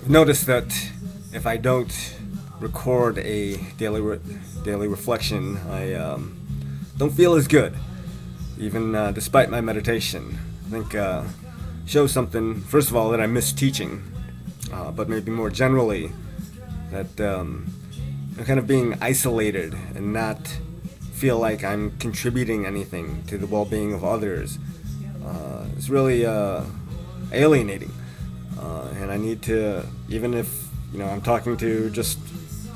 Notice that if I don't record a daily reflection, I don't feel as good, even despite my meditation. I think shows something. First of all, that I miss teaching, but maybe more generally, that I'm kind of being isolated and not feel like I'm contributing anything to the well-being of others. It's really alienating. And I need to, even if I'm talking to just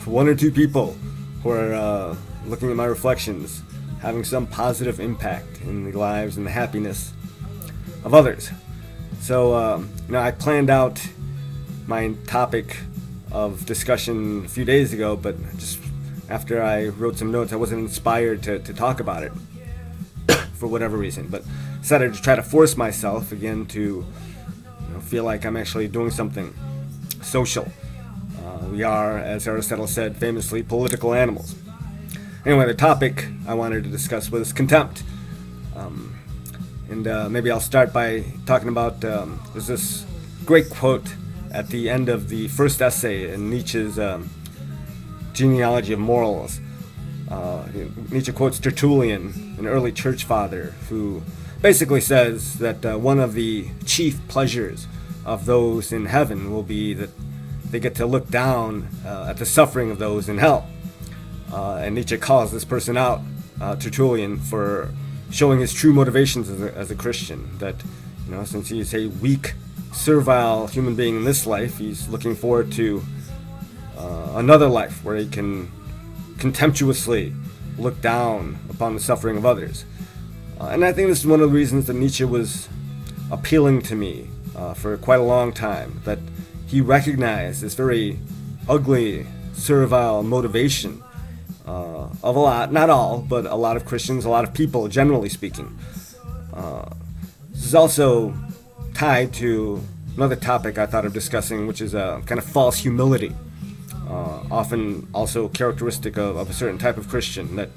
one or two people who are looking at my reflections, having some positive impact in the lives and the happiness of others. So I planned out my topic of discussion a few days ago, but just after I wrote some notes, I wasn't inspired to talk about it for whatever reason, but decided to try to force myself again to feel like I'm actually doing something social. We are, as Aristotle said famously, political animals. Anyway, the topic I wanted to discuss was contempt. And maybe I'll start by talking about, there's this great quote at the end of the first essay in Nietzsche's Genealogy of Morals. Nietzsche quotes Tertullian, an early church father, who basically says that one of the chief pleasures of those in heaven will be that they get to look down at the suffering of those in hell. And Nietzsche calls this person out, Tertullian, for showing his true motivations as a Christian. That, since he's a weak, servile human being in this life, he's looking forward to another life where he can contemptuously look down upon the suffering of others. And I think this is one of the reasons that Nietzsche was appealing to me for quite a long time, that he recognized this very ugly, servile motivation of a lot, not all, but a lot of Christians, a lot of people, generally speaking. This is also tied to another topic I thought of discussing, which is a kind of false humility, often also characteristic of a certain type of Christian, that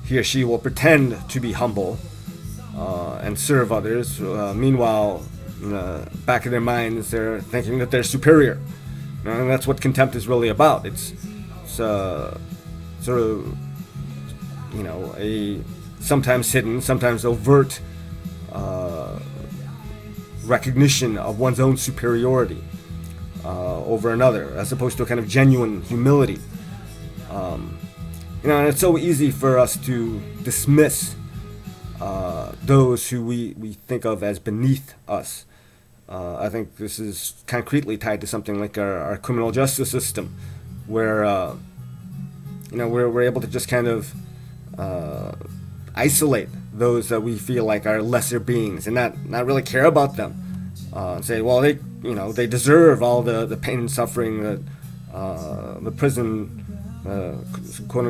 he or she will pretend to be humble and serve others. Meanwhile, in the back of their minds, they're thinking that they're superior. And that's what contempt is really about. It's sort of, a sometimes hidden, sometimes overt recognition of one's own superiority over another, as opposed to a kind of genuine humility. And it's so easy for us to dismiss those who we think of as beneath us. I think this is concretely tied to something like our criminal justice system, where we're able to just kind of isolate those that we feel like are lesser beings and not really care about them. Say, well, they deserve all the pain and suffering that the prison quote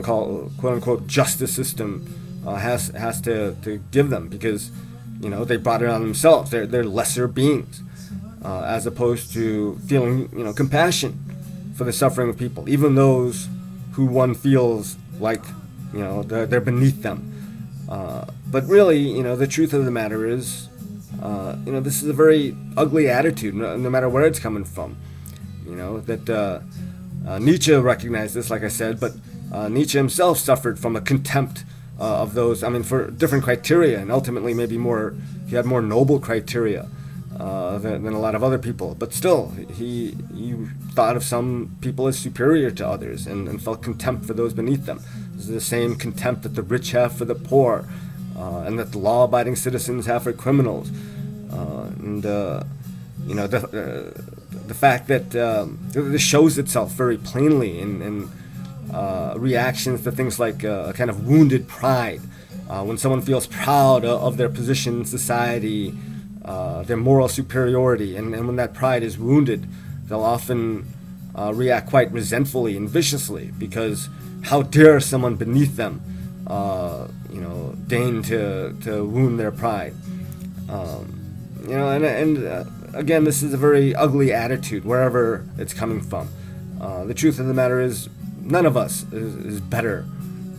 unquote justice system has to give them, because they brought it on themselves. They're lesser beings, as opposed to feeling compassion for the suffering of people, even those who one feels like they're beneath them. But really, the truth of the matter is, this is a very ugly attitude, no matter where it's coming from. That Nietzsche recognized this, like I said, but Nietzsche himself suffered from a contempt of those, for different criteria, and ultimately maybe he had more noble criteria than a lot of other people. But still, he thought of some people as superior to others and felt contempt for those beneath them. This is the same contempt that the rich have for the poor, and that the law-abiding citizens have for criminals. The fact that this shows itself very plainly in reactions to things like a kind of wounded pride. When someone feels proud of their position in society, their moral superiority, and when that pride is wounded, they'll often react quite resentfully and viciously, because how dare someone beneath them deign to wound their pride. Again, this is a very ugly attitude wherever it's coming from. The truth of the matter is, none of us is better,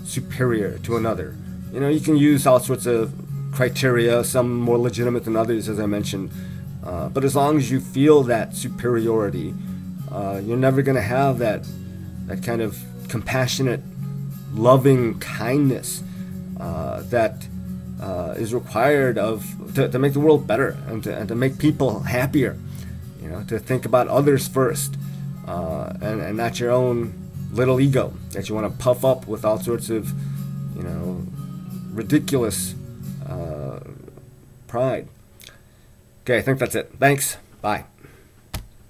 superior to another. You can use all sorts of criteria, some more legitimate than others, as I mentioned, But as long as you feel that superiority, you're never going to have that kind of compassionate, loving kindness that is required to make the world better and to make people happier. To think about others first, and not your own little ego that you want to puff up with all sorts of, ridiculous pride. Okay, I think that's it. Thanks. Bye.